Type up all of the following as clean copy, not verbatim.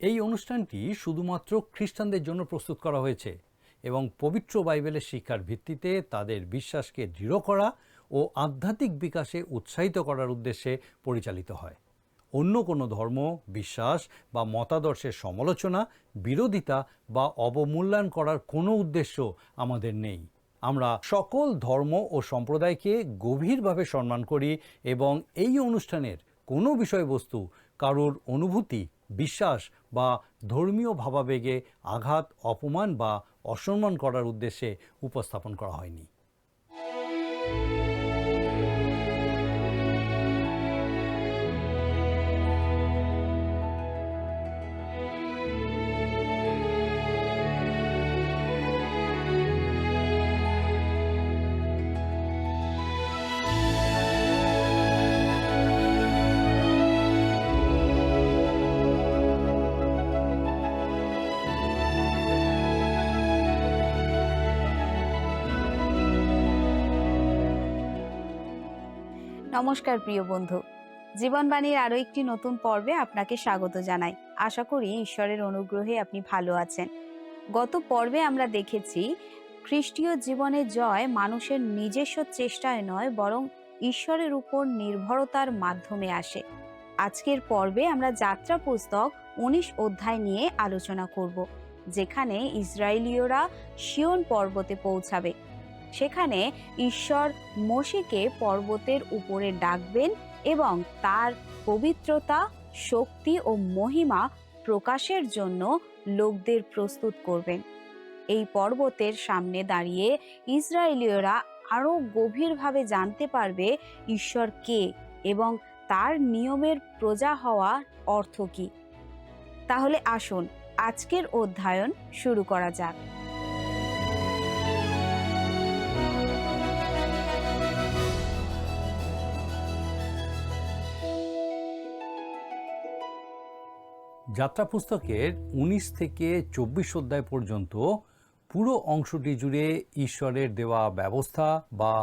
এই অনুষ্ঠানটি শুধুমাত্র খ্রিস্টানদের জন্য প্রস্তুত করা হয়েছে এবং পবিত্র বাইবেলের শিক্ষার ভিত্তিতে তাদের বিশ্বাসকে দৃঢ় করা ও আধ্যাত্মিক বিকাশে উৎসাহিত করার উদ্দেশ্যে পরিচালিত হয়। অন্য কোনো ধর্ম, বিশ্বাস বা মতাদর্শের সমালোচনা, বিরোধিতা বা অবমূল্যায়ন করার কোনো উদ্দেশ্য আমাদের নেই। আমরা সকল ধর্ম ও সম্প্রদায়কে গভীরভাবে সম্মান করি এবং এই অনুষ্ঠানের কোনো বিষয়বস্তু কারোর অনুভূতি, বিশ্বাস বা ধর্মীয় ভাবাবেগে আঘাত, অপমান বা অসম্মান করার উদ্দেশ্যে উপস্থাপন করা হয়নি। নমস্কার প্রিয় বন্ধু, জীবনবাণীর আরো একটি নতুন পর্বে আপনাকে স্বাগত জানাই। আশা করি ঈশ্বরের অনুগ্রহে আপনি ভালো আছেন। গত পর্বে আমরা দেখেছি খ্রিস্টীয় জীবনের জয় মানুষের নিজস্ব চেষ্টায় নয়, বরং ঈশ্বরের উপর নির্ভরতার মাধ্যমে আসে। আজকের পর্বে আমরা যাত্রা পুস্তক 19 অধ্যায় নিয়ে আলোচনা করব, যেখানে ইসরায়েলীয়রা সিয়ন পর্বতে পৌঁছাবে। সেখানে ঈশ্বর মোশেকে পর্বতের উপরে ডাকবেন এবং তার পবিত্রতা, শক্তি ও মহিমা প্রকাশের জন্য লোকদের প্রস্তুত করবেন। এই পর্বতের সামনে দাঁড়িয়ে ইসরায়েলীয়রা আরও গভীরভাবে জানতে পারবে ঈশ্বর কে এবং তার নিয়মের প্রজা হওয়া অর্থ কী। তাহলে আসুন আজকের অধ্যয়ন শুরু করা যাক। যাত্রা পুস্তকের 19 থেকে 24 অধ্যায় পর্যন্ত পুরো অংশটি জুড়ে ঈশ্বরের দেওয়া ব্যবস্থা বা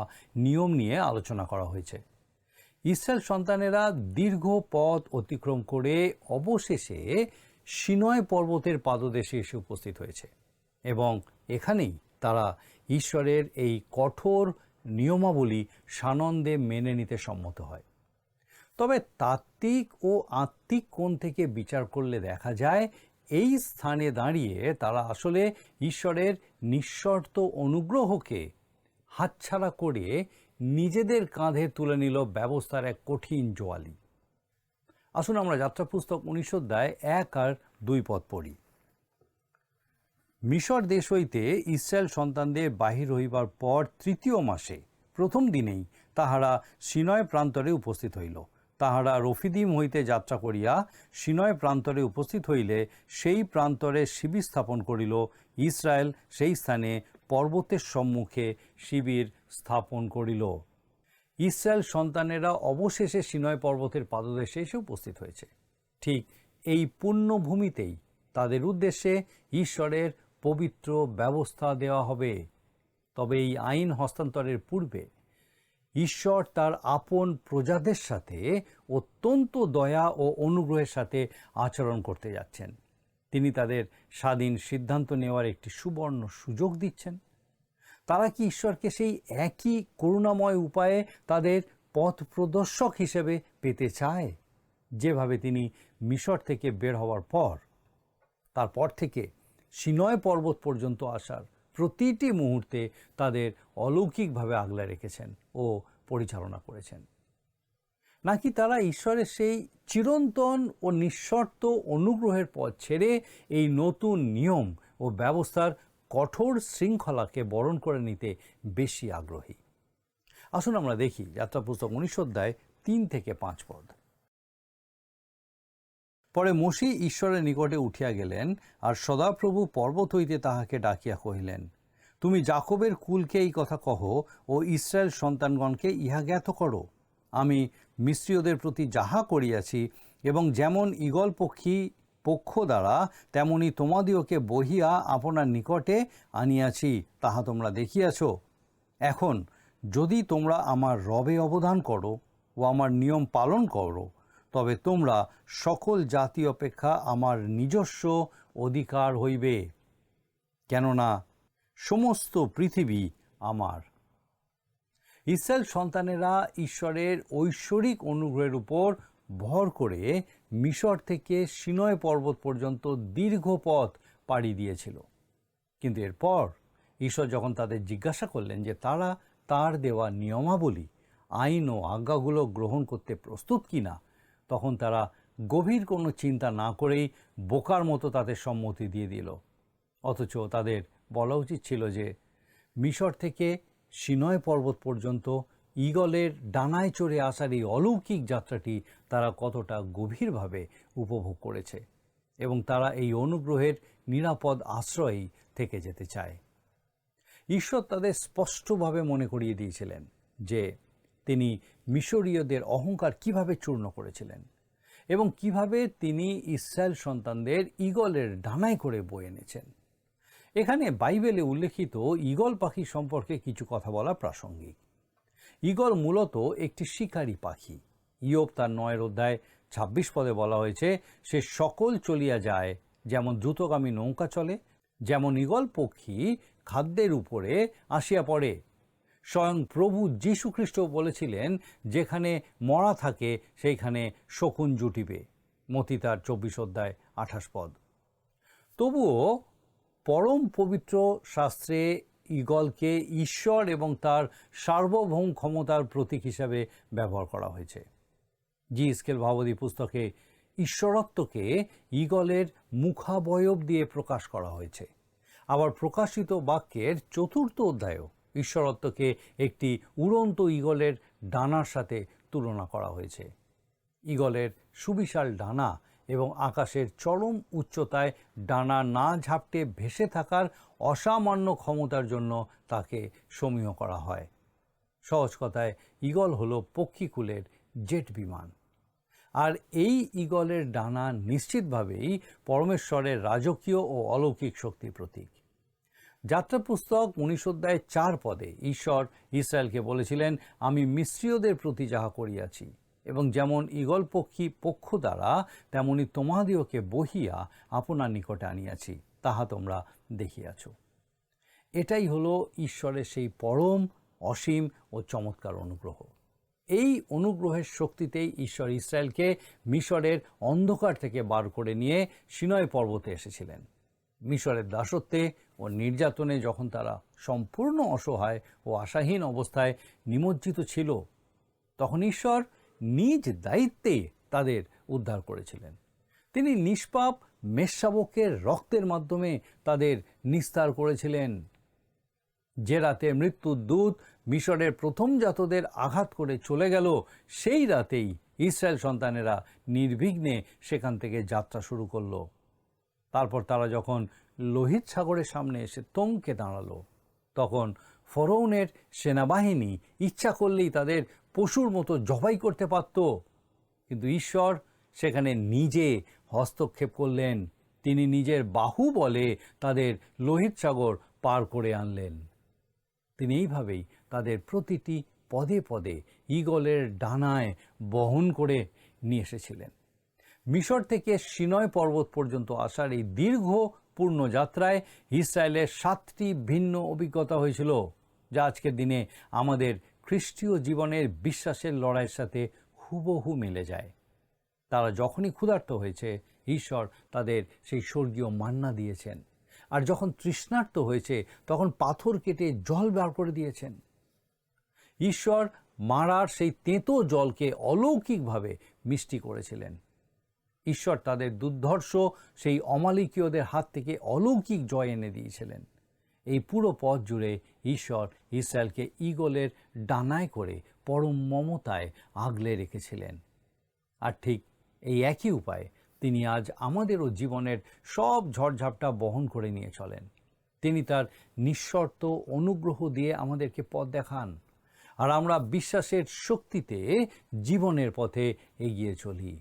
নিয়ম নিয়ে আলোচনা করা হয়েছে। ইসরায়েল সন্তানেরা দীর্ঘ পথ অতিক্রম করে অবশেষে সিনয় পর্বতের পাদদেশে এসে উপস্থিত হয়েছে এবং এখানেই তারা ঈশ্বরের এই কঠোর নিয়মাবলী সানন্দে মেনে নিতে সম্মত হয়। তবে তাত্ত্বিক ও আত্মিক কোণ থেকে বিচার করলে দেখা যায় এই স্থানে দাঁড়িয়ে তারা আসলে ঈশ্বরের নিঃশর্ত অনুগ্রহকে হাতছাড়া করে নিজেদের কাঁধে তুলে নিল ব্যবস্থার এক কঠিন জোয়ালি। আসুন আমরা যাত্রা পুস্তক 19 অধ্যায় 1 আর 2 পদ পড়ি। মিশর দেশ হইতে ইসরায়েল সন্তানদের বাহির হইবার পর 3য় মাসে প্রথম দিনেই তাহারা সিনয় প্রান্তরে উপস্থিত হইল। তাহারা রফিদিম হইতে যাত্রা করিয়া সিনয় প্রান্তরে উপস্থিত হইলে সেই প্রান্তরে শিবির স্থাপন করিল। ইসরায়েল সেই স্থানে পর্বতের সম্মুখে শিবির স্থাপন করিল। ইসরায়েল সন্তানেরা অবশেষে সিনয় পর্বতের পাদদেশে এসে উপস্থিত হয়েছে। ঠিক এই পুণ্যভূমিতেই তাদের উদ্দেশ্যে ঈশ্বরের পবিত্র ব্যবস্থা দেওয়া হবে। তবে এই আইন হস্তান্তরের পূর্বে ঈশ্বর তার আপন প্রজাদের সাথে অত্যন্ত দয়া ও অনুগ্রহের সাথে আচরণ করতে যাচ্ছেন। তিনি তাদের স্বাধীন সিদ্ধান্ত নেওয়ার একটি সুবর্ণ সুযোগ দিচ্ছেন। তারা কি ঈশ্বরকে সেই একই করুণাময় উপায়ে তাদের পথ প্রদর্শক হিসেবে পেতে চায়, যেভাবে তিনি মিশর থেকে বের হওয়ার পর তারপর থেকে সিনয় পর্বত পর্যন্ত আসার প্রতিটি মুহূর্তে তাদের অলৌকিকভাবে আগলে রেখেছেন ও পরিচালনা করেছেন? নাকি তারা ঈশ্বরের সেই চিরন্তন ও নিঃশর্ত অনুগ্রহের পথ ছেড়ে এই নতুন নিয়ম ও ব্যবস্থার কঠোর শৃঙ্খলাকে বরণ করে নিতে বেশি আগ্রহী? আসুন আমরা দেখি যাত্রা পুস্তক 19 অধ্যায় 3 থেকে 5 পদ। পরে মোশে ঈশ্বরের নিকটে উঠিয়া গেলেন, আর সদাপ্রভু পর্বত হইতে তাহাকে ডাকিয়া কহিলেন, তুমি যাকবের কুলকে এই কথা কহ ও ইসরায়েল সন্তানগণকে ইহা জ্ঞাত করো। আমি মিস্রীয়দের প্রতি যাহা করিয়াছি এবং যেমন ঈগল পক্ষী পক্ষ দ্বারা তেমনি তোমাদিওকে বহিয়া আপনার নিকটে আনিয়াছি, তাহা তোমরা দেখিয়াছ। এখন যদি তোমরা আমার রবে অবদান করো ও আমার নিয়ম পালন করো, তবে তোমরা সকল জাতি অপেক্ষা আমার নিজস্ব অধিকার হইবে, কেননা সমস্ত পৃথিবী আমার। ইসরায়েল সন্তানেরা ঈশ্বরের ঐশ্বরিক অনুগ্রহের উপর ভর করে মিশর থেকে সিনয় পর্বত পর্যন্ত দীর্ঘ পথ পাড়ি দিয়েছিল। কিন্তু এরপর ঈশ্বর যখন তাদের জিজ্ঞাসা করলেন যে তারা তার দেওয়া নিয়মাবলী, আইন ও আজ্ঞাগুলো গ্রহণ করতে প্রস্তুত কিনা, তখন তারা গভীর কোনো চিন্তা না করেই বোকার মতো তাদের সম্মতি দিয়ে দিল। অথচ তাদের বলা উচিত ছিল যে মিশর থেকে সিনয় পর্বত পর্যন্ত ঈগলের ডানায় চড়ে আসার এই অলৌকিক যাত্রাটি তারা কতটা গভীরভাবে উপভোগ করেছে এবং তারা এই অনুগ্রহের নিরাপদ আশ্রয়েই থেকে যেতে চায়। ঈশ্বর তাদের স্পষ্টভাবে মনে করিয়ে দিয়েছিলেন যে তিনি মিশরীয়দের অহংকার কিভাবে চূর্ণ করেছিলেন এবং কিভাবে তিনি ইসরায়েল সন্তানদের ঈগলের ডানায় করে বয়ে এনেছেন। এখানে বাইবেলে উল্লেখিত ঈগল পাখি সম্পর্কে কিছু কথা বলা প্রাসঙ্গিক। ঈগল মূলত একটি শিকারী পাখি। ইয়োব তার 9 অধ্যায় 26 পদে বলা হয়েছে, সে সকল চলিয়া যায় যেমন দ্রুতগামী নৌকা চলে, যেমন ঈগল পক্ষী খাদ্যের উপরে আসিয়া পড়ে। স্বয়ং প্রভু যীশু খ্রিস্ট বলেছিলেন, যেখানে মরা থাকে সেইখানে শকুন জুটিবে, মতি তার 24 অধ্যায় 28 পদ। তবুও পরম পবিত্র শাস্ত্রে ঈগলকে ঈশ্বর এবং তার সার্বভৌম ক্ষমতার প্রতীক হিসাবে ব্যবহার করা হয়েছে। জি স্কেল ভাববাদী পুস্তকে ঈশ্বরত্বকে ঈগলের মুখাবয়ব দিয়ে প্রকাশ করা হয়েছে। আবার প্রকাশিত বাক্যের 4th অধ্যায়েও ঈশ্বরত্বকে একটি উড়ন্ত ঈগলের ডানার সাথে তুলনা করা হয়েছে। ঈগলের সুবিশাল ডানা এবং আকাশের চরম উচ্চতায় ডানা না ঝাপটে ভেসে থাকার অসামান্য ক্ষমতার জন্য তাকে সমীহ করা হয়। সহজ কথায় ঈগল হলো পক্ষীকুলের জেট বিমান। আর এই ঈগলের ডানা নিশ্চিতভাবেই পরমেশ্বরের রাজকীয় ও অলৌকিক শক্তির প্রতীক। যাত্রা পুস্তক 19 অধ্যায় 4 পদে ঈশ্বর ইসরায়েলকে বলেছিলেন, আমি মিস্রীয়দের প্রতি যাহা করিয়াছি এবং যেমন ঈগল পক্ষী পক্ষ দ্বারা তেমনি তোমাদিওকে বহিয়া আপনার নিকটে আনিয়াছি, তাহা তোমরা দেখিয়াছ। এটাই হলো ঈশ্বরের সেই পরম অসীম ও চমৎকার অনুগ্রহ। এই অনুগ্রহের শক্তিতেই ঈশ্বর ইসরায়েলকে মিশরের অন্ধকার থেকে বার করে নিয়ে সিনয় পর্বতে এসেছিলেন। মিশরের দাসত্বে ও নির্যাতনে যখন তারা সম্পূর্ণ অসহায় ও আশাহীন অবস্থায় নিমজ্জিত ছিল, তখন ঈশ্বর নিজ দায়িত্বে তাদের উদ্ধার করেছিলেন। তিনি নিষ্পাপ মেষশাবকের রক্তের মাধ্যমে তাদের নিস্তার করেছিলেন। যে রাতে মৃত্যুর দূত মিশরের প্রথমজাতদের আঘাত করে চলে গেল, সেই রাতেই ইসরায়েল সন্তানেরা নির্বিঘ্নে সেখান থেকে যাত্রা শুরু করল। তারপর তারা যখন লোহিত সাগরের সামনে এসে থমকে দাঁড়ালো, তখন ফরৌনের সেনাবাহিনী ইচ্ছা করলেই তাদের পশুর মতো জবাই করতে পারত, কিন্তু ঈশ্বর সেখানে নিজে হস্তক্ষেপ করলেন। তিনি নিজের বাহু বলে তাদের লোহিত সাগর পার করে আনলেন। তিনি এইভাবেই তাদের প্রতিটি পদে পদে ঈগলের ডানায় বহন করে নিয়ে এসেছিলেন। মিশর থেকে সিনয় পর্বত পর্যন্ত আসার এই দীর্ঘ পূর্ণ যাত্রায় ইসরায়েলের 7টি ভিন্ন অভিজ্ঞতা হয়েছিল, যা আজকের দিনে আমাদের খ্রিস্টীয় জীবনের বিশ্বাসের লড়াইয়ের সাথে হুবহু মিলে যায়। তারা যখনই ক্ষুধার্ত হয়েছে, ঈশ্বর তাদের সেই স্বর্গীয় মান্না দিয়েছেন, আর যখন তৃষ্ণার্ত হয়েছে তখন পাথর কেটে জল বার করে দিয়েছেন। ঈশ্বর মারার সেই তেঁতো জলকে অলৌকিকভাবে মিষ্টি করেছিলেন। ঈশ্বর তাদের দুর্ধর্ষ সেই অমালিকীয়দের হাত থেকে অলৌকিক জয় এনে দিয়েছিলেন। এই পুরো পথ জুড়ে ঈশ্বর ইসরায়েলকে ঈগলের ডানায় করে পরম মমতায় আগলে রেখেছিলেন। আর ঠিক এই একই উপায়ে তিনি আজ আমাদেরও জীবনের সব ঝড়ঝাপটা বহন করে নিয়ে চলেন। তিনি তার নিঃশর্ত অনুগ্রহ দিয়ে আমাদেরকে পথ দেখান, আর আমরা বিশ্বাসের শক্তিতে জীবনের পথে এগিয়ে চলি।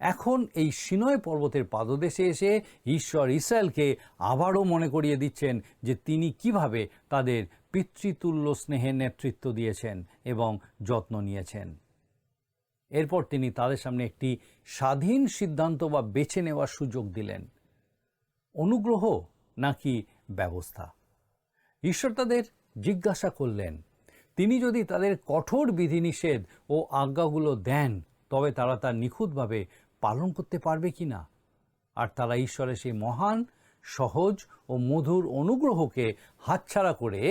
এখন এই সিনয় পর্বতের পাদদেশে এসে ঈশ্বর ইসরায়েলকে আবারও মনে করিয়ে দিচ্ছেন যে তিনি কিভাবে তাদের পিতৃতুল্য স্নেহের নেতৃত্ব দিয়েছেন এবং যত্ন নিয়েছেন। এরপর তিনি তাদের সামনে একটি স্বাধীন সিদ্ধান্ত বা বেছে নেওয়ার সুযোগ দিলেন, অনুগ্রহ নাকি ব্যবস্থা। ঈশ্বর তাদের জিজ্ঞাসা করলেন, তিনি যদি তাদের কঠোর বিধিনিষেধ ও আজ্ঞাগুলো দেন তবে তারা তা নিখুঁতভাবে পালন করতে পারবে কি না। আর তারা ঈশ্বরের সেই মহান, সহজ ও মধুর অনুগ্রহকে হাতছাড়া করে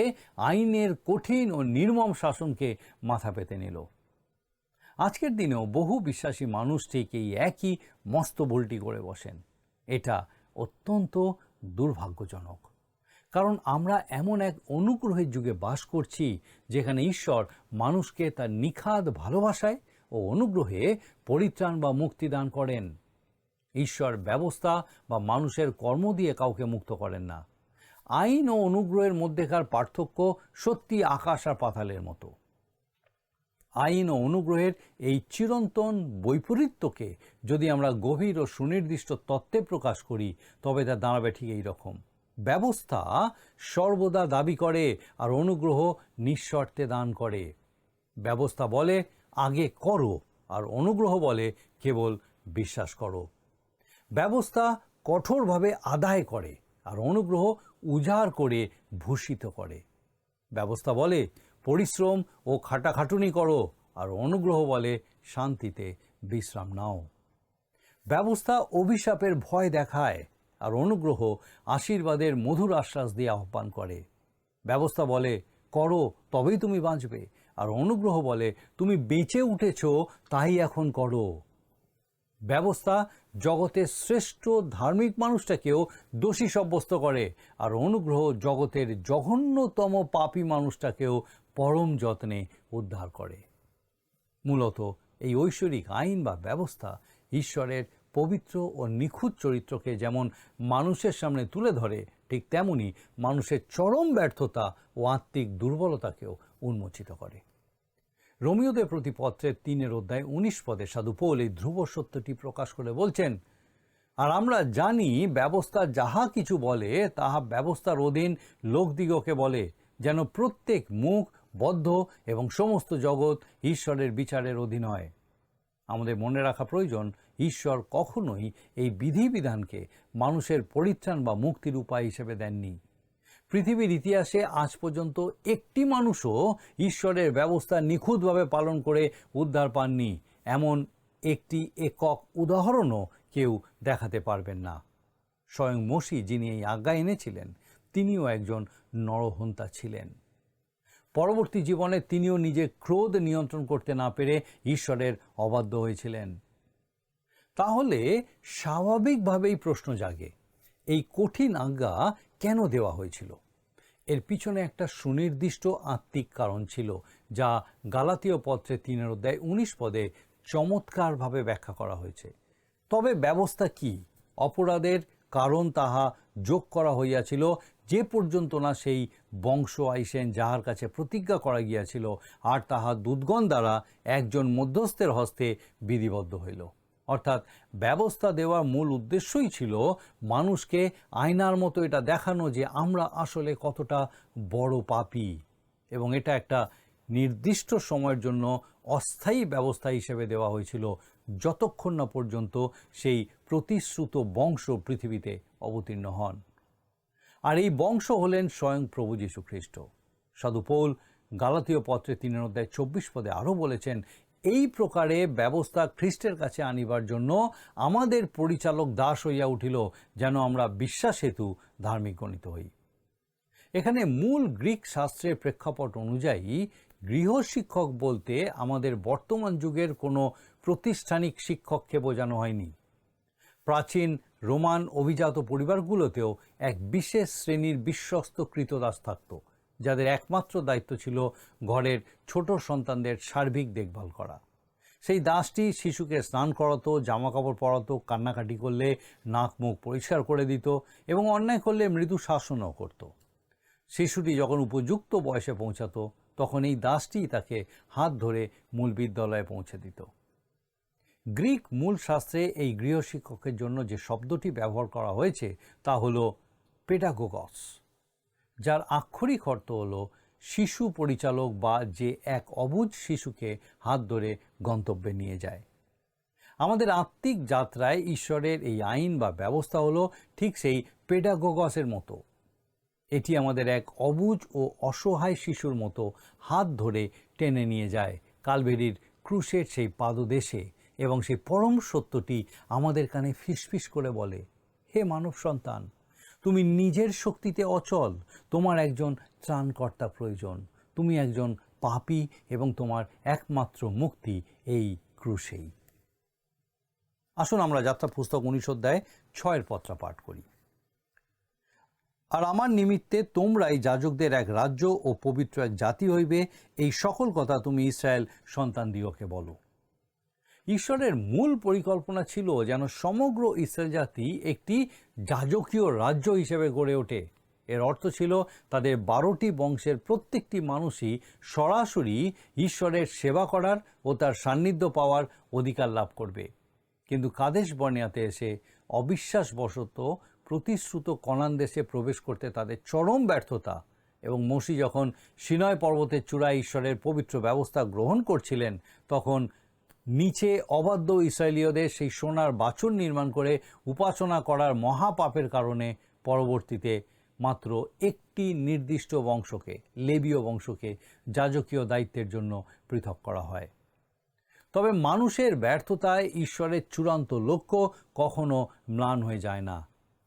আইনের কঠিন ও নির্মম শাসনকে মাথা পেতে নিল। আজকের দিনেও বহু বিশ্বাসী মানুষ ঠিক এই একই মস্ত ভুলটি করে বসেন। এটা অত্যন্ত দুর্ভাগ্যজনক, কারণ আমরা এমন এক অনুগ্রহের যুগে বাস করছি যেখানে ঈশ্বর মানুষকে তার নিখাদ ভালোবাসায় ও অনুগ্রহে পরিত্রাণ বা মুক্তি দান করেন। ঈশ্বর ব্যবস্থা বা মানুষের কর্ম দিয়ে কাউকে মুক্ত করেন না। আইন ও অনুগ্রহের মধ্যেকার পার্থক্য সত্যি আকাশ আর পাতালের মতো। আইন ও অনুগ্রহের এই চিরন্তন বৈপরীত্যকে যদি আমরা গভীর ও সুনির্দিষ্ট তত্ত্বে প্রকাশ করি তবে তা দাঁড়াবে ঠিক এই রকম। ব্যবস্থা সর্বদা দাবি করে আর অনুগ্রহ নিঃশর্তে দান করে। ব্যবস্থা বলে আগে করো আর অনুগ্রহ বলে কেবল বিশ্বাস করো। ব্যবস্থা কঠোরভাবে আদায় করে আর অনুগ্রহ উজাড় করে ভূষিত করে। ব্যবস্থা বলে পরিশ্রম ও খাটাখাটুনি করো আর অনুগ্রহ বলে শান্তিতে বিশ্রাম নাও। ব্যবস্থা অভিশাপের ভয় দেখায় আর অনুগ্রহ আশীর্বাদের মধুর আশ্বাস দিয়ে আহ্বান করে। ব্যবস্থা বলে করো তবেই তুমি বাঁচবে, আর অনুগ্রহ বলে তুমি বেঁচে উঠেছো তাই এখন করো। ব্যবস্থা জগতের শ্রেষ্ঠ ধার্মিক মানুষটাকেও দোষী সাব্যস্ত করে, আর অনুগ্রহ জগতের জঘন্যতম পাপী মানুষটাকেও পরম যত্নে উদ্ধার করে। মূলত এই ঐশ্বরিক আইন বা ব্যবস্থা ঈশ্বরের পবিত্র ও নিখুঁত চরিত্রকে যেমন মানুষের সামনে তুলে ধরে, ঠিক তেমনি মানুষের চরম ব্যর্থতা ও আত্মিক দুর্বলতাকেও উন্মোচিত করে। রোমীয়দের প্রতি পত্রের 3:19 সাধু পৌল এই ধ্রুব সত্যটি প্রকাশ করে বলছেন, আর আমরা জানি ব্যবস্থা যাহা কিছু বলে তাহা ব্যবস্থার অধীন লোকদিগকে বলে, যেন প্রত্যেক মুখ বদ্ধ এবং সমস্ত জগৎ ঈশ্বরের বিচারের অধীন হয়। আমাদের মনে রাখা প্রয়োজন, ঈশ্বর কখনোই এই বিধিবিধানকে মানুষের পরিত্রাণ বা মুক্তির উপায় হিসেবে দেননি। পৃথিবীর ইতিহাসে আজ পর্যন্ত একটি মানুষও ঈশ্বরের ব্যবস্থা নিখুঁতভাবে পালন করে উদ্ধার পাননি, এমন একটি একক উদাহরণও কেউ দেখাতে পারবেন না। স্বয়ং মসি, যিনি এই আজ্ঞা এনেছিলেন, তিনিও একজন নরহন্তা ছিলেন। পরবর্তী জীবনে তিনিও নিজের ক্রোধ নিয়ন্ত্রণ করতে না পেরে ঈশ্বরের অবাধ্য হয়েছিলেন। তাহলে স্বাভাবিকভাবেই প্রশ্ন জাগে, এই কঠিন আজ্ঞা কেন দেওয়া হয়েছিল? এর পিছনে একটা সুনির্দিষ্ট আত্মিক কারণ ছিল, যা গালাতীয় পত্রে 3:19 চমৎকারভাবে ব্যাখ্যা করা হয়েছে। তবে ব্যবস্থা কি? অপরাধের কারণ তাহা যোগ করা হইয়াছিল, যে পর্যন্ত না সেই বংশ আইসেন যাহার কাছে প্রতিজ্ঞা করা গিয়াছিল, আর তাহা দূতগণ দ্বারা একজন মধ্যস্থের হস্তে বিধিবদ্ধ হইল। অর্থাৎ ব্যবস্থা দেওয়ার মূল উদ্দেশ্যই ছিল মানুষকে আয়নার মতো এটা দেখানো যে আমরা আসলে কতটা বড় পাপী, এবং এটা একটা নির্দিষ্ট সময়ের জন্য অস্থায়ী ব্যবস্থা হিসেবে দেওয়া হয়েছিল, যতক্ষণ না পর্যন্ত সেই প্রতিশ্রুত বংশ পৃথিবীতে অবতীর্ণ হন। আর এই বংশ হলেন স্বয়ং প্রভু যীশু খ্রিস্ট। সাধু পৌল গালাতীয় পত্রে 3:24 আরও বলেছেন, এই প্রকারে ব্যবস্থা খ্রিস্টের কাছে আনিবার জন্য আমাদের পরিচালক দাস হইয়া উঠিল, যেন আমরা বিশ্বাস হেতু ধার্মিক গণিত হই। এখানে মূল গ্রিক শাস্ত্রের প্রেক্ষাপট অনুযায়ী গৃহশিক্ষক বলতে আমাদের বর্তমান যুগের কোনো প্রাতিষ্ঠানিক শিক্ষককে বোঝানো হয়নি। প্রাচীন রোমান অভিজাত পরিবারগুলোতেও এক বিশেষ শ্রেণীর বিশ্বস্ত কৃতদাস থাকত, যাদের একমাত্র দায়িত্ব ছিল ঘরের ছোট সন্তানদের সার্বিক দেখভাল করা। সেই দাসটি শিশুকে স্নান করাতো, জামাকাপড় পরাতো, কান্নাকাটি করলে নাক মুখ পরিষ্কার করে দিত এবং অন্যায় করলে মৃদু শাসনও করত। শিশুটি যখন উপযুক্ত বয়সে পৌঁছাতো তখন এই দাসটি তাকে হাত ধরে মূল বিদ্যালয়ে পৌঁছে দিত। গ্রিক মূল শাস্ত্রে এই গৃহশিক্ষকের জন্য যে শব্দটি ব্যবহার করা হয়েছে তা হলো পেডাগোগস, যার আক্ষরিক অর্থ হলো শিশু পরিচালক বা যে এক অবুঝ শিশুকে হাত ধরে গন্তব্যে নিয়ে যায়। আমাদের আত্মিক যাত্রায় ঈশ্বরের এই আইন বা ব্যবস্থা হলো ঠিক সেই পেডাগোগাসের মতো। এটি আমাদের এক অবুঝ ও অসহায় শিশুর মতো হাত ধরে টেনে নিয়ে যায় কালভেরির ক্রুশের সেই পাদদেশে, এবং সেই পরম সত্যটি আমাদের কানে ফিসফিস করে বলে, হে মানব সন্তান, তুমি নিজের শক্তিতে অচল, তোমার একজন ত্রাণকর্তা প্রয়োজন, তুমি একজন পাপী এবং তোমার একমাত্র মুক্তি এই ক্রুশেই। আসুন আমরা যাত্রা পুস্তক 19 অধ্যায় 6 পত্রা পাঠ করি। আর আমার নিমিত্তে তোমরাই যাজকদের এক রাজ্য ও পবিত্র এক জাতি হইবে, এই সকল কথা তুমি ইসরায়েল সন্তানদিগকে বলো। ঈশ্বরের মূল পরিকল্পনা ছিল যেন সমগ্র ইসরায়েল জাতি একটি যাজকীয় রাজ্য হিসেবে গড়ে ওঠে। এর অর্থ ছিল তাদের 12টি বংশের প্রত্যেকটি মানুষই সরাসরি ঈশ্বরের সেবা করার ও তার সান্নিধ্য পাওয়ার অধিকার লাভ করবে। কিন্তু কাদেশ বর্নেয়াতে এসে অবিশ্বাসবশত প্রতিশ্রুত কনান দেশে প্রবেশ করতে তাদের চরম ব্যর্থতা, এবং মোশি যখন সিনয় পর্বতের চূড়ায় ঈশ্বরের পবিত্র ব্যবস্থা গ্রহণ করছিলেন, তখন নিচে অবাধ্য ইসরায়েলীয়দের সেই সোনার বাছুর নির্মাণ করে উপাসনা করার মহাপাপের কারণে পরবর্তীতে মাত্র একটি নির্দিষ্ট বংশকে, লেবীয় বংশকে যাজকীয় দায়িত্বের জন্য পৃথক করা হয়। তবে মানুষের ব্যর্থতায় ঈশ্বরের চূড়ান্ত লক্ষ্য কখনো ম্লান হয়ে যায় না।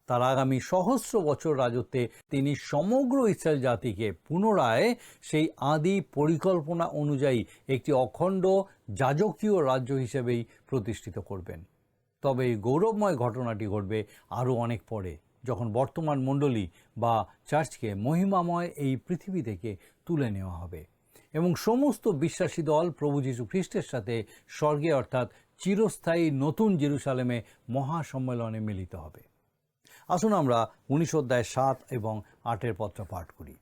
তার আগামী সহস্র বছর রাজত্বে তিনি সমগ্র ইসরায়েল জাতিকে পুনরায় সেই আদি পরিকল্পনা অনুযায়ী একটি অখণ্ড যাজকীয় রাজ্য হিসেবেই প্রতিষ্ঠিত করবেন। তবে এই গৌরবময় ঘটনাটি ঘটবে আরও অনেক পরে, যখন বর্তমান মণ্ডলী বা চার্চকে মহিমাময় এই পৃথিবী থেকে তুলে নেওয়া হবে এবং সমস্ত বিশ্বাসী দল প্রভু যীশু খ্রিস্টের সাথে স্বর্গে অর্থাৎ চিরস্থায়ী নতুন জেরুসালেমে মহাসম্মেলনে মিলিত হবে। আসুন আমরা 19 অধ্যায় 7 এবং 8 পত্র পাঠ করি।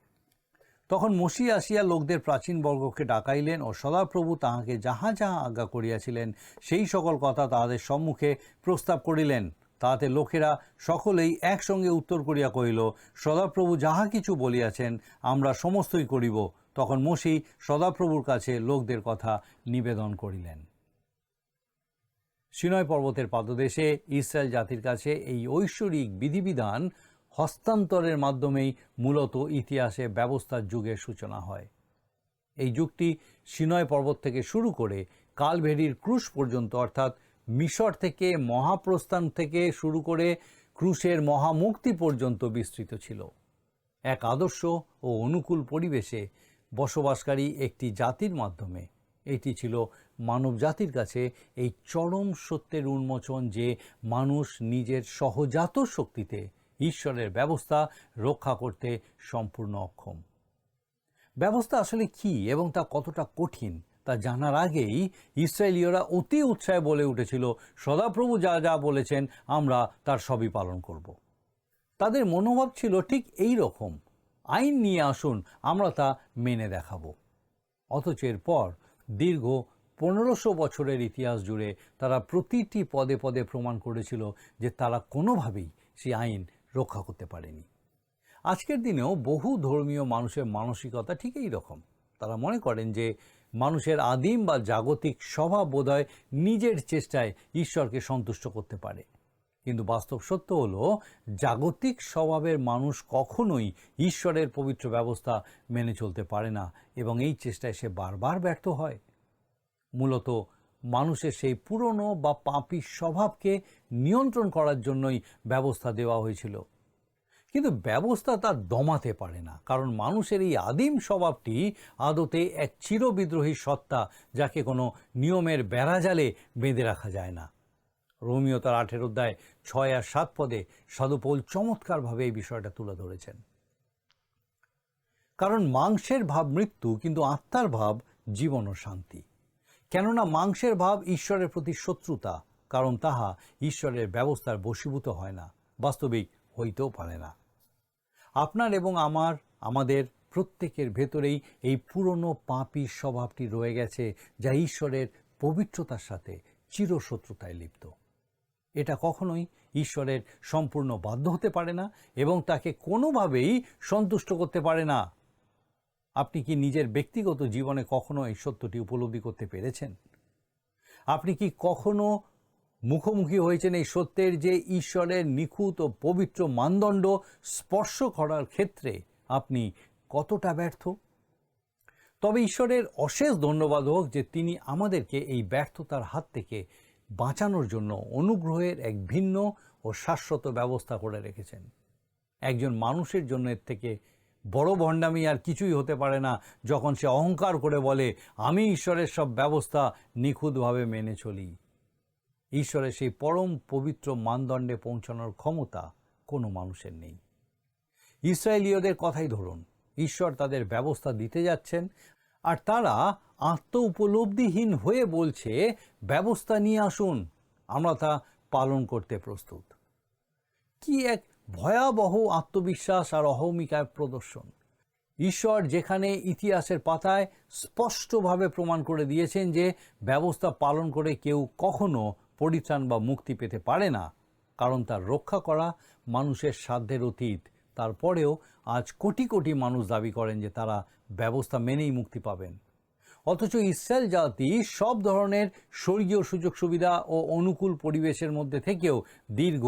তখন মোশি আসিয়া লোকদের প্রাচীন বর্গকে ডাকাইলেন ও সদাপ্রভু তাহাকে যাহা যাহা আজ্ঞা করিয়াছিলেন সেই সকল কথা তাহাদের সম্মুখে প্রস্তাব করিলেন। তাহাতে লোকেরা সকলেই একসঙ্গে উত্তর করিয়া কহিল, সদাপ্রভু যাহা কিছু বলিয়াছেন আমরা সমস্তই করিব। তখন মোশি সদাপ্রভুর কাছে লোকদের কথা নিবেদন করিলেন। সিনয় পর্বতের পাদদেশে ইসরায়েল জাতির কাছে এই ঐশ্বরিক বিধিবিধান হস্তান্তরের মাধ্যমেই মূলত ইতিহাসে ব্যবস্থার যুগের সূচনা হয়। এই যুগটি সিনয় পর্বত থেকে শুরু করে কালভেরির ক্রুশ পর্যন্ত, অর্থাৎ মিশর থেকে মহাপ্রস্থান থেকে শুরু করে ক্রুশের মহামুক্তি পর্যন্ত বিস্তৃত ছিল। এক আদর্শ ও অনুকূল পরিবেশে বসবাসকারী একটি জাতির মাধ্যমে এটি ছিল মানব জাতির কাছে এই চরম সত্যের উন্মোচন যে মানুষ নিজের সহজাত শক্তিতে ঈশ্বরের ব্যবস্থা রক্ষা করতে সম্পূর্ণ অক্ষম। ব্যবস্থা আসলে কি এবং তা কতটা কঠিন তা জানার আগেই ইসরায়েলীয়রা অতি উৎসাহে বলে উঠেছিল, সদাপ্রভু যা যা বলেছেন আমরা তার সবই পালন করব। তাদের মনোভাব ছিল ঠিক এই রকম, আইন নিয়ে আসুন, আমরা তা মেনে দেখাবো। অথচ এরপর দীর্ঘ 1500 বছরের ইতিহাস জুড়ে তারা প্রতিটি পদে পদে প্রমাণ করেছিল যে তারা কোনোভাবেই সেই আইন রক্ষা করতে পারেনি। আজকের দিনেও বহু ধর্মীয় মানুষের মানসিকতা ঠিক এই রকম। তারা মনে করেন যে মানুষের আদিম বা জাগতিক স্বভাব বোধহয় নিজের চেষ্টায় ঈশ্বরকে সন্তুষ্ট করতে পারে। কিন্তু বাস্তব সত্য হলো, জাগতিক স্বভাবের মানুষ কখনোই ঈশ্বরের পবিত্র ব্যবস্থা মেনে চলতে পারে না এবং এই চেষ্টায় সে বারবার ব্যর্থ হয়। মূলত মানুষের সেই পুরনো বা পাপী স্বভাবকে নিয়ন্ত্রণ করার জন্যই ব্যবস্থা দেওয়া হয়েছিল। কিন্তু ব্যবস্থা তা দমাতে পারে না, কারণ মানুষের এই আদিম স্বভাবটি আদতে এক চিরবিদ্রোহী সত্তা, যাকে কোনো নিয়মের বেড়াজালে বেঁধে রাখা যায় না। রোমীয় তার 8 অধ্যায় 6 আর 7 পদে সাধু পৌল চমৎকারভাবে এই বিষয়টা তুলে ধরেছেন। কারণ মাংসের ভাব মৃত্যু, কিন্তু আত্মার ভাব জীবন ও শান্তি। কেননা মাংসের ভাব ঈশ্বরের প্রতি শত্রুতা, কারণ তাহা ঈশ্বরের ব্যবস্থার বশীভূত হয় না, বাস্তবিক হইতেও পারে না। আপনার এবং আমাদের প্রত্যেকের ভেতরেই এই পুরনো পাপী স্বভাবটি রয়ে গেছে, যা ঈশ্বরের পবিত্রতার সাথে চিরশত্রুতায় লিপ্ত। এটা কখনোই ঈশ্বরের সম্পূর্ণ বাধ্য হতে পারে না এবং তাকে কোনোভাবেই সন্তুষ্ট করতে পারে না। আপনি কি নিজের ব্যক্তিগত জীবনে কখনো এই সত্যটি উপলব্ধি করতে পেরেছেন? আপনি কি কখনো মুখোমুখি হয়েছেন এই সত্যের যে ঈশ্বরের নিখুঁত ও পবিত্র মানদণ্ড স্পর্শ করার ক্ষেত্রে আপনি কতটা ব্যর্থ? তবে ঈশ্বরের অশেষ ধন্যবাদ হোক যে তিনি আমাদেরকে এই ব্যর্থতার হাত থেকে বাঁচানোর জন্য অনুগ্রহের এক ভিন্ন ও শাশ্বত ব্যবস্থা করে রেখেছেন। একজন মানুষের জন্য এর থেকে বড় ভণ্ডামি আর কিছুই হতে পারে না, যখন সে অহংকার করে বলে আমি ঈশ্বরের সব ব্যবস্থা নিখুঁতভাবে মেনে চলি। ঈশ্বরের সেই পরম পবিত্র মানদণ্ডে পৌঁছানোর ক্ষমতা কোনো মানুষের নেই। ইসরায়েলীয়দের কথাই ধরুন, ঈশ্বর তাদের ব্যবস্থা দিতে যাচ্ছেন আর তারা আত্ম উপলব্ধিহীন হয়ে বলছে ব্যবস্থা নিয়ে আসুন, আমরা তা পালন করতে প্রস্তুত। কি এক ভয়াবহ আত্মবিশ্বাস আর অহমিকার প্রদর্শন! ঈশ্বর যেখানে ইতিহাসের পাতায় স্পষ্টভাবে প্রমাণ করে দিয়েছেন যে ব্যবস্থা পালন করে কেউ কখনো পরিত্রাণ বা মুক্তি পেতে পারে না, কারণ তার রক্ষা করা মানুষের সাধ্যের অতীত, তারপরেও আজ কোটি কোটি মানুষ দাবি করেন যে তারা ব্যবস্থা মেনেই মুক্তি পাবেন। অথচ ইসরায়েল জাতি সব ধরনের স্বর্গীয় সুযোগ সুবিধা ও অনুকূল পরিবেশের মধ্যে থেকেও দীর্ঘ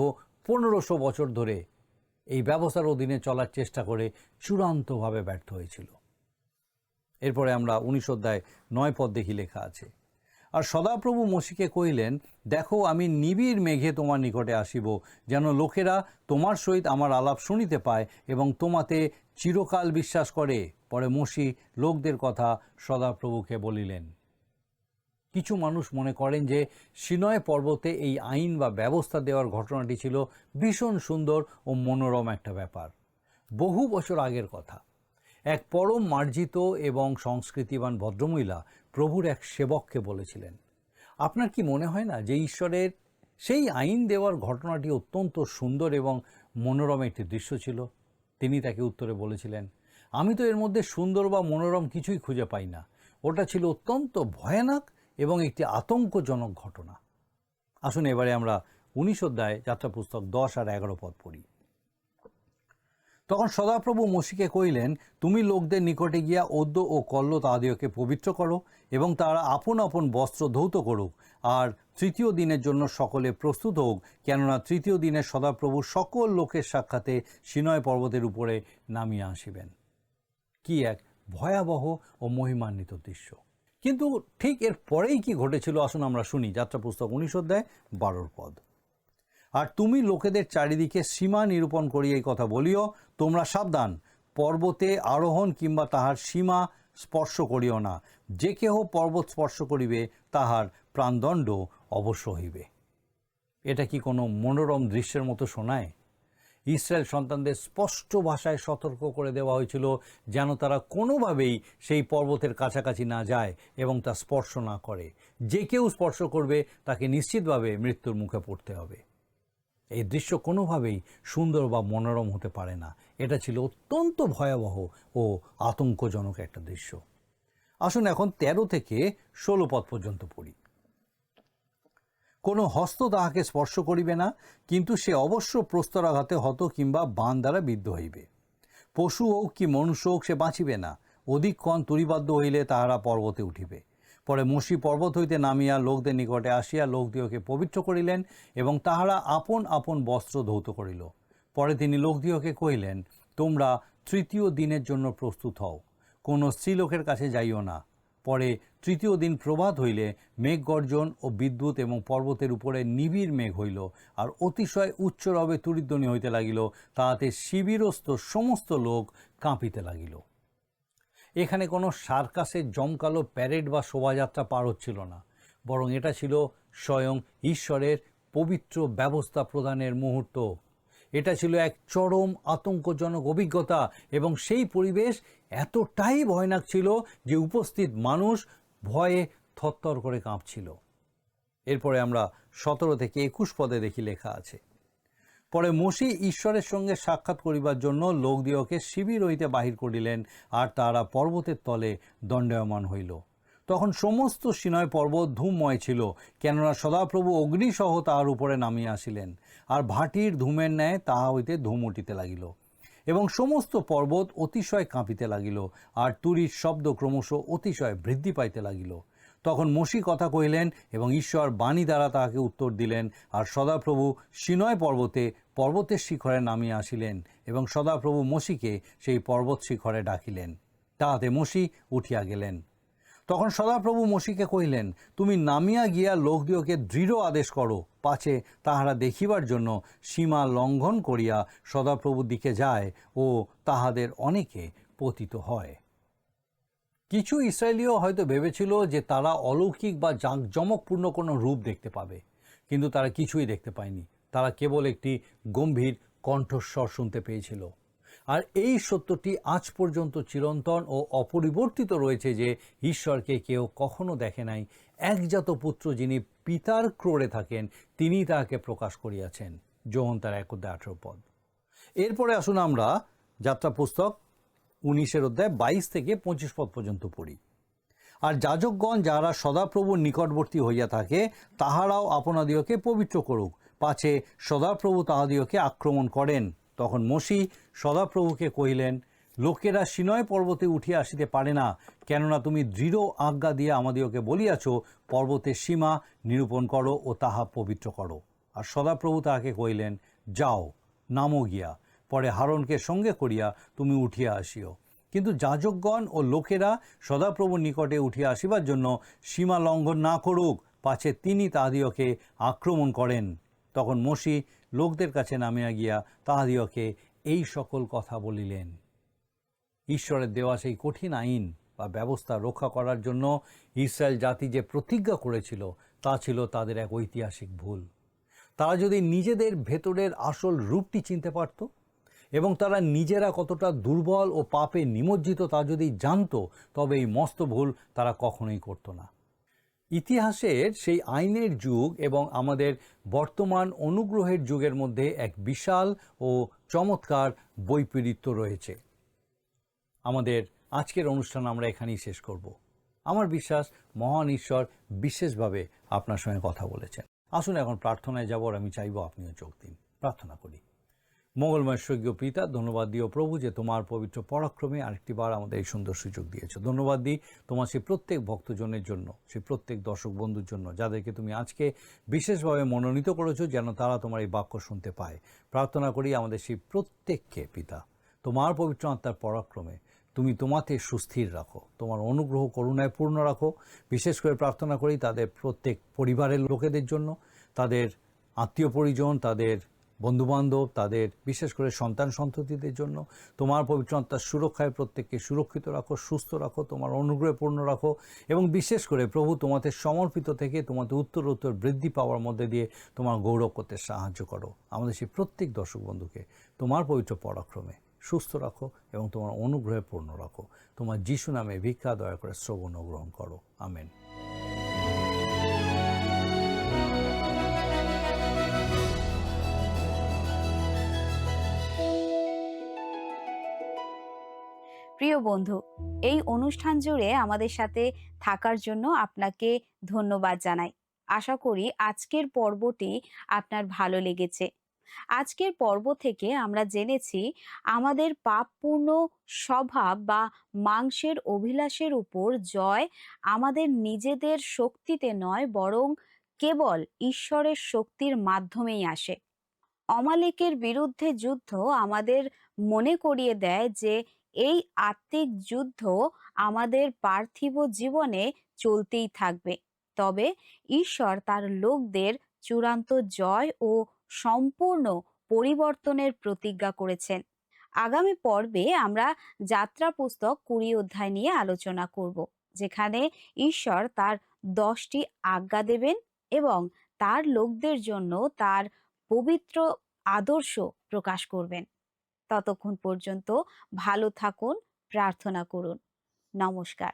1500 বছর ধরে এই ব্যবস্থার অধীনে চলার চেষ্টা করে চূড়ান্তভাবে ব্যর্থ হয়েছিল। এরপরে আমরা 19 অধ্যায় 9 পদ দেখি, লেখা আছে, আর সদাপ্রভু মোশিকে কহিলেন, দেখো আমি নিবিড় মেঘে তোমার নিকটে আসিব, যেন লোকেরা তোমার সহিত আমার আলাপ শুনিতে পায় এবং তোমাতে চিরকাল বিশ্বাস করে। পরে মোশি লোকদের কথা সদাপ্রভুকে বলিলেন। কিছু মানুষ মনে করেন যে সিনয় পর্বতে এই আইন বা ব্যবস্থা দেওয়ার ঘটনাটি ছিল ভীষণ সুন্দর ও মনোরম একটা ব্যাপার। বহু বছর আগের কথা। এক পরম মার্জিত এবং সংস্কৃতিবান ভদ্রমহিলা প্রভুর এক সেবককে বলেছিলেন, আপনার কি মনে হয় না যে ঈশ্বরের সেই আইন দেওয়ার ঘটনাটি অত্যন্ত সুন্দর এবং মনোরম একটি দৃশ্য ছিল? তিনি তাকে উত্তরে বলেছিলেন, আমি তো এর মধ্যে সুন্দর বা মনোরম কিছুই খুঁজে পাই না। ওটা ছিল অত্যন্ত ভয়ানক এবং একটি আতঙ্কজনক ঘটনা। আসুন এবারে আমরা 19 অধ্যায় যাত্রা পুস্তক 10 আর 11 পদ পড়ি। তখন সদাপ্রভু মোশিকে কহিলেন, তুমি লোকদের নিকটে গিয়া অদ্য ও কল্ল তাহাদিওকে পবিত্র করো এবং তারা আপন আপন বস্ত্র ধৌত করুক, আর তৃতীয় দিনের জন্য সকলে প্রস্তুত হোক, কেননা তৃতীয় দিনে সদাপ্রভু সকল লোকের সাক্ষাতে সিনয় পর্বতের উপরে নামিয়া আসিবেন। কি এক ভয়াবহ ও মহিমান্বিত দৃশ্য! কিন্তু ঠিক এর পরেই কি ঘটেছিল আসুন আমরা শুনি। যাত্রা পুস্তক 19 অধ্যায় 12 পদ। আর তুমি লোকেদের চারিদিকে সীমা নিরূপণ করিয়া এই কথা বলিও, তোমরা সাবধান, পর্বতে আরোহণ কিংবা তাহার সীমা স্পর্শ করিও না। যে কেহ পর্বত স্পর্শ করিবে তাহার প্রাণদণ্ড অবশ্য হইবে। এটা কি কোনো মনোরম দৃশ্যের মতো শোনায়? ইসরায়েল সন্তানদের স্পষ্ট ভাষায় সতর্ক করে দেওয়া হয়েছিল যেন তারা কোনোভাবেই সেই পর্বতের কাছাকাছি না যায় এবং তা স্পর্শ না করে। যে কেউ স্পর্শ করবে তাকে নিশ্চিতভাবে মৃত্যুর মুখে পড়তে হবে। এই দৃশ্য কোনোভাবেই সুন্দর বা মনোরম হতে পারে না। এটা ছিল অত্যন্ত ভয়াবহ ও আতঙ্কজনক একটা দৃশ্য। আসুন এখন 13 থেকে 16 পদ পর্যন্ত পড়ি। কোনো হস্ত তাহাকে স্পর্শ করিবে না, কিন্তু সে অবশ্য প্রস্তরাঘাতে হত কিংবা বাণ দ্বারা বিদ্ধ হইবে। পশু হোক কি মনুষ্য হোক, সে বাঁচিবে না। অধিকক্ষণ তুরিবাদ্য হইলে তাহারা পর্বতে উঠিবে। পরে মোশি পর্বত হইতে নামিয়া লোকদের নিকটে আসিয়া লোকদিওকে পবিত্র করিলেন এবং তাহারা আপন আপন বস্ত্র ধৌত করিল। পরে তিনি লোকদিওকে কহিলেন, তোমরা তৃতীয় দিনের জন্য প্রস্তুত হও, কোনো স্ত্রীলোকের কাছে যাইও না। পরে তৃতীয় দিন প্রভাত হইলে মেঘ গর্জন ও বিদ্যুৎ এবং পর্বতের উপরে নিবিড় মেঘ হইল, আর অতিশয় উচ্চ রবে তুরিধ্বনি হইতে লাগিল, তাহাতে শিবিরস্থ সমস্ত লোক কাঁপিতে লাগিল। এখানে কোনো সার্কাসের জমকালো প্যারেড বা শোভাযাত্রা পার হচ্ছিল না, বরং এটা ছিল স্বয়ং ঈশ্বরের পবিত্র ব্যবস্থা প্রদানের মুহূর্ত। এটা ছিল এক চরম আতঙ্কজনক অভিজ্ঞতা এবং সেই পরিবেশ এতটাই ভয়ানক ছিল যে উপস্থিত মানুষ ভয়ে থরথর করে কাঁপছিল। এরপরে আমরা 17 থেকে 21 পদে দেখি, লেখা আছে, পরে মোশি ঈশ্বরের সঙ্গে সাক্ষাৎ করিবার জন্য লোকদিওকে শিবির হইতে বাহির করিলেন, আর তারা পর্বতের তলে দণ্ডায়মান হইল। তখন সমস্ত সিনয় পর্বত ধূমময় ছিল, কেননা সদাপ্রভু অগ্নিসহ তাহার উপরে নামিয়া আসিলেন, আর ভাটির ধূমের ন্যায় তাহা হইতে ধূম উঠিতে লাগিল। এবং সমস্ত পর্বত অতিশয় কাঁপিতে লাগিল, আর তুরীর শব্দ ক্রমশ অতিশয় বৃদ্ধি পাইতে লাগিল। তখন মোশি কথা কহিলেন এবং ঈশ্বর বাণী দ্বারা তাহাকে উত্তর দিলেন। আর সদাপ্রভু সিনয় পর্বতে পর্বতের শিখরে নামিয়া আসিলেন এবং সদাপ্রভু মোশিকে সেই পর্বত শিখরে ডাকিলেন। তাহাতে মোশি উঠিয়া গেলেন। তখন সদাপ্রভু মোশিকে কহিলেন, তুমি নামিয়া গিয়া লোকদিওকে দৃঢ় আদেশ করো, পাছে তাহারা দেখিবার জন্য সীমা লঙ্ঘন করিয়া সদাপ্রভুর দিকে যায় ও তাহাদের অনেকে পতিত হয়। কিছু ইসরায়েলীয় হয়তো ভেবেছিল যে তারা অলৌকিক বা জাঁকজমকপূর্ণ কোনো রূপ দেখতে পাবে, কিন্তু তারা কিছুই দেখতে পায়নি। তারা কেবল একটি গম্ভীর কণ্ঠস্বর শুনতে পেয়েছিল। আর এই সত্যটি আজ পর্যন্ত চিরন্তন ও অপরিবর্তিত রয়েছে যে ঈশ্বরকে কেউ কখনো দেখে নাই। একজাত পুত্র যিনি পিতার ক্রোড়ে থাকেন, তিনি তাহাকে প্রকাশ করিয়াছেন। যোহন তার 1:18 এরপরে আসুন আমরা যাত্রা পুস্তক 19 থেকে 25 পর্যন্ত পড়ি। আর যাজকগণ যাহারা সদাপ্রভুর নিকটবর্তী হইয়া থাকে, তাহারাও আপনাদিওকে পবিত্র করুক, পাছে সদাপ্রভু তাহাদিওকে আক্রমণ করেন। তখন মোশি সদাপ্রভুকে কহিলেন, লোকেরা সিনয় পর্বতে উঠিয়া আসিতে পারে না, কেননা তুমি দৃঢ় আজ্ঞা দিয়া আমাদিওকে বলিয়াছ, পর্বতের সীমা নিরূপণ করো ও তাহা পবিত্র করো। আর সদাপ্রভু তাহাকে কহিলেন, যাও, নামো গিয়া, পরে হারনকে সঙ্গে করিয়া তুমি উঠিয়া আসিও। কিন্তু যাজকগণ ও লোকেরা সদাপ্রভুর নিকটে উঠিয়া আসিবার জন্য সীমা লঙ্ঘন না করুক, পাছে তিনি তাহাদিওকে আক্রমণ করেন। তখন মোশি লোকদের কাছে নামিয়া গিয়া তাহাদিওকে এই সকল কথা বলিলেন। ঈশ্বরের দেওয়া সেই কঠিন আইন বা ব্যবস্থা রক্ষা করার জন্য ইসরায়েল জাতি যে প্রতিজ্ঞা করেছিল, তা ছিল তাদের এক ঐতিহাসিক ভুল। তারা যদি নিজেদের ভেতরের আসল রূপটি চিনতে পারত এবং তারা নিজেরা কতটা দুর্বল ও পাপে নিমজ্জিত তা যদি জানত, তবে এই মস্ত ভুল তারা কখনোই করত না। ইতিহাসের সেই আইনের যুগ এবং আমাদের বর্তমান অনুগ্রহের যুগের মধ্যে এক বিশাল ও চমৎকার বৈপরীত্য রয়েছে। আমাদের আজকের অনুষ্ঠান আমরা এখানেই শেষ করব। আমার বিশ্বাস মহান ঈশ্বর বিশেষভাবে আপনার সঙ্গে কথা বলেছেন। আসুন এখন প্রার্থনায় যাব, আর আমি চাইব আপনিও যোগ দিন। প্রার্থনা করি। মঙ্গলময় স্বর্গীয় পিতা, ধন্যবাদ দিও প্রভু যে তোমার পবিত্র পরাক্রমে আরেকটি বার আমাদের এই সুন্দর সুযোগ দিয়েছো। ধন্যবাদ দিই তোমার সেই প্রত্যেক ভক্তজনের জন্য, সেই প্রত্যেক দর্শক বন্ধুর জন্য যাদেরকে তুমি আজকে বিশেষভাবে মনোনীত করেছো, যেন তারা তোমার এই বাক্য শুনতে পায়। প্রার্থনা করি আমাদের সেই প্রত্যেককে পিতা তোমার পবিত্র আত্মার পরাক্রমে তুমি তোমাতে সুস্থির রাখো, তোমার অনুগ্রহ করুণায় পূর্ণ রাখো। বিশেষ করে প্রার্থনা করি তাদের প্রত্যেক পরিবারের লোকেদের জন্য, তাদের আত্মীয় পরিজন, তাদের বন্ধুবান্ধব, তাদের বিশেষ করে সন্তান সন্ততিদের জন্য তোমার পবিত্র আত্মার সুরক্ষায় প্রত্যেককে সুরক্ষিত রাখো, সুস্থ রাখো, তোমার অনুগ্রহে পূর্ণ রাখো। এবং বিশেষ করে প্রভু তোমাদের সমর্পিত থেকে তোমাদের উত্তর উত্তর বৃদ্ধি পাওয়ার মধ্যে দিয়ে তোমার গৌরব করতে সাহায্য করো। আমাদের সেই প্রত্যেক দর্শক বন্ধুকে তোমার পবিত্র পরাক্রমে সুস্থ রাখো এবং তোমার অনুগ্রহে পূর্ণ রাখো। তোমার যিশু নামে ভিক্ষা দয়া করে শ্রবণ ও গ্রহণ করো। আমেন। প্রিয় বন্ধু, এই অনুষ্ঠান জুড়ে আমাদের সাথে থাকার জন্য আপনাকে ধন্যবাদ জানাই। আশা করি আজকের পর্বটি আপনার ভালো লেগেছে। আজকের পর্ব থেকে আমরা জেনেছি আমাদের পাপপূর্ণ স্বভাব বা মাংসের অভিলাষের উপর জয় আমাদের নিজেদের শক্তিতে নয়, বরং কেবল ঈশ্বরের শক্তির মাধ্যমেই আসে। অমালেকের বিরুদ্ধে যুদ্ধ আমাদের মনে করিয়ে দেয় যে এই আত্মিক যুদ্ধ আমাদের পার্থিব জীবনে চলতেই থাকবে, তবে ঈশ্বর তার লোকদের চূড়ান্ত জয় ও সম্পূর্ণ পরিবর্তনের প্রতিজ্ঞা করেছেন। আগামী পর্বে আমরা যাত্রা পুস্তক 20 অধ্যায় নিয়ে আলোচনা করব, যেখানে ঈশ্বর তার 10টি আজ্ঞা দেবেন এবং তার লোকদের জন্য তার পবিত্র আদর্শ প্রকাশ করবেন। ততক্ষণ পর্যন্ত ভালো থাকুন, প্রার্থনা করুন। নমস্কার।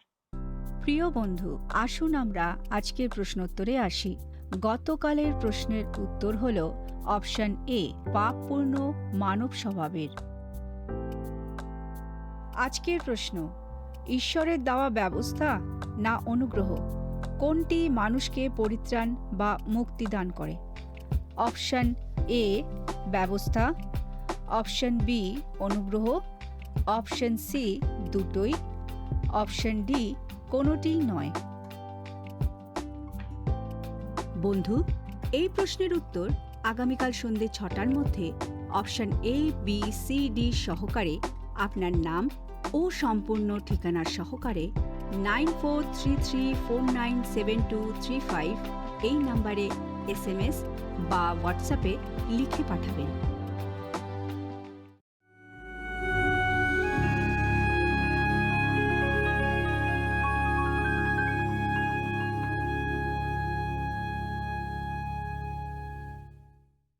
প্রিয় বন্ধু, আসুন আমরা আজকের প্রশ্নোত্তরে আসি। গতকালের প্রশ্নের উত্তর হল অপশন এ, পাপপূর্ণ মানব স্বভাবের। আজকের প্রশ্ন, ঈশ্বরের দেওয়া ব্যবস্থা না অনুগ্রহ, কোনটি মানুষকে পরিত্রাণ বা মুক্তি দান করে? অপশন এ ব্যবস্থা, অপশন বি অনুগ্রহ, অপশন সি দুটোই, অপশন ডি কোনোটিই নয়। বন্ধু, এই প্রশ্নের উত্তর আগামীকাল সন্ধ্যে 6টার মধ্যে option A, B, C, D সহকারে আপনার নাম ও সম্পূর্ণ ঠিকানার সহকারে 9433497235 এই নম্বরে SMS বা হোয়াটসঅ্যাপে লিখে পাঠাবেন।